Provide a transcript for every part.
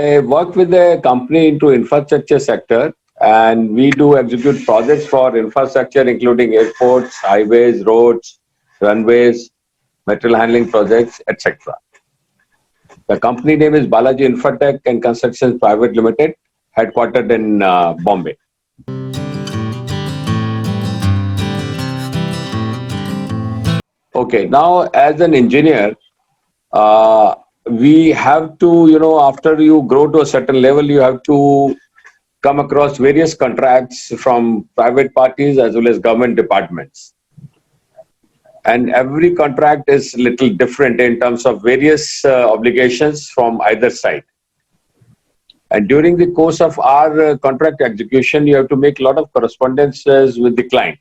I work with a company into infrastructure sector, and we do execute projects for infrastructure, including airports, highways, roads, runways, material handling projects, etc. The company name is Balaji Infratech and Constructions Private Limited, headquartered in Bombay. Okay, now as an engineer, uh, we have to, after you grow to a certain level, you have to come across various contracts from private parties as well as government departments. And every contract is little different in terms of various obligations from either side. And during the course of our contract execution, you have to make a lot of correspondences with the client.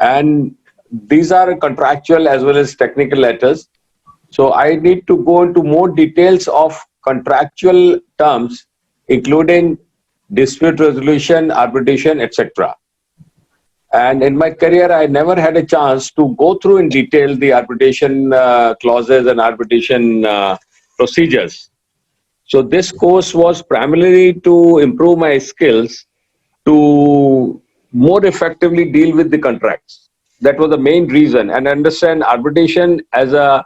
And these are contractual as well as technical letters. So I need to go into more details of contractual terms, including dispute resolution, arbitration, etc. And in my career, I never had a chance to go through in detail the arbitration clauses and arbitration procedures. So this course was primarily to improve my skills to more effectively deal with the contracts. That was the main reason, and understand arbitration as a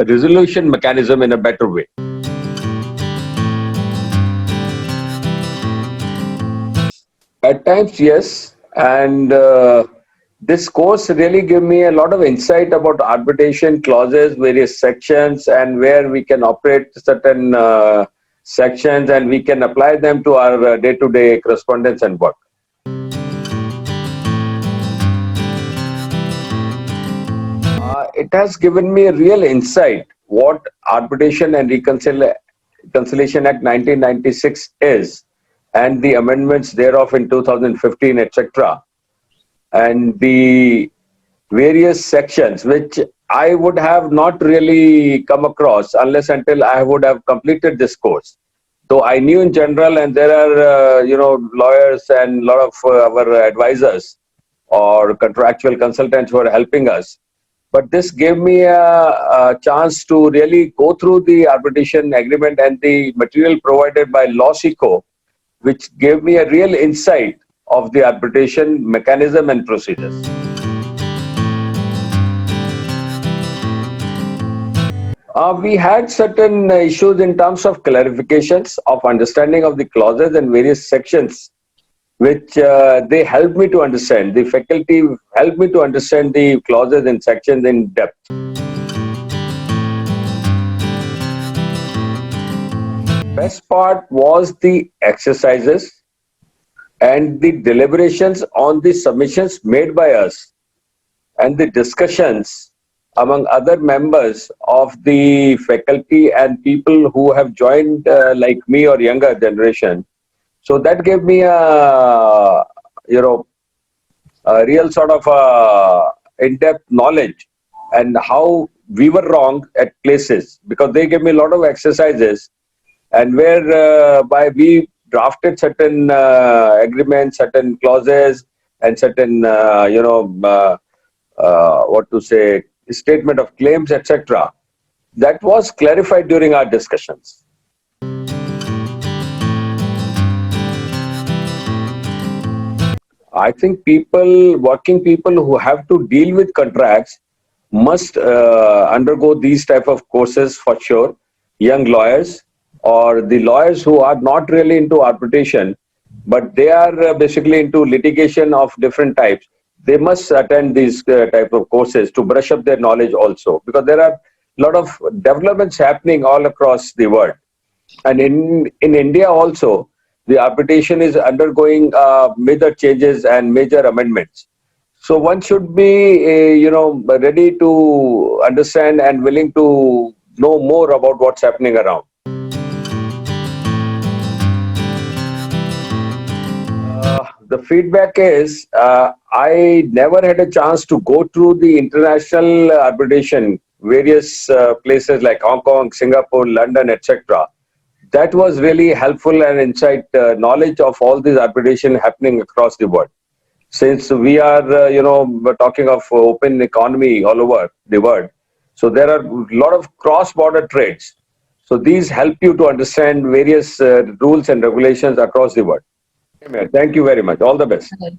resolution mechanism in a better way. At times, yes. And this course really gave me a lot of insight about arbitration clauses, various sections, and where we can operate certain sections and we can apply them to our day-to-day correspondence and work. It has given me a real insight what Arbitration and Reconciliation Act 1996 is, and the amendments thereof in 2015, etc. And the various sections which I would have not really come across unless until I would have completed this course. Though I knew in general, and there are lawyers and a lot of our advisors or contractual consultants who are helping us. But this gave me a chance to really go through the arbitration agreement and the material provided by LawSeco, which gave me a real insight of the arbitration mechanism and procedures. We had certain issues in terms of clarifications of understanding of the clauses and various sections, which they helped me to understand. The faculty helped me to understand the clauses and sections in depth. Best part was the exercises and the deliberations on the submissions made by us and the discussions among other members of the faculty and people who have joined like me or younger generation. So that gave me a real sort of in-depth knowledge and how we were wrong at places, because they gave me a lot of exercises and where by we drafted certain agreements, certain clauses, and certain statement of claims, etc. That was clarified during our discussions. I think working people who have to deal with contracts must undergo these type of courses for sure. Young lawyers or the lawyers who are not really into arbitration, but they are basically into litigation of different types. They must attend these type of courses to brush up their knowledge also, because there are a lot of developments happening all across the world. And in India also, the arbitration is undergoing major changes and major amendments. So one should be, ready to understand and willing to know more about what's happening around. The feedback is, I never had a chance to go through the international arbitration, various places like Hong Kong, Singapore, London, etc. That was really helpful and insight knowledge of all this arbitration happening across the world. Since we are, we're talking of open economy all over the world, so there are a lot of cross-border trades. So these help you to understand various rules and regulations across the world. Thank you very much. All the best. Right.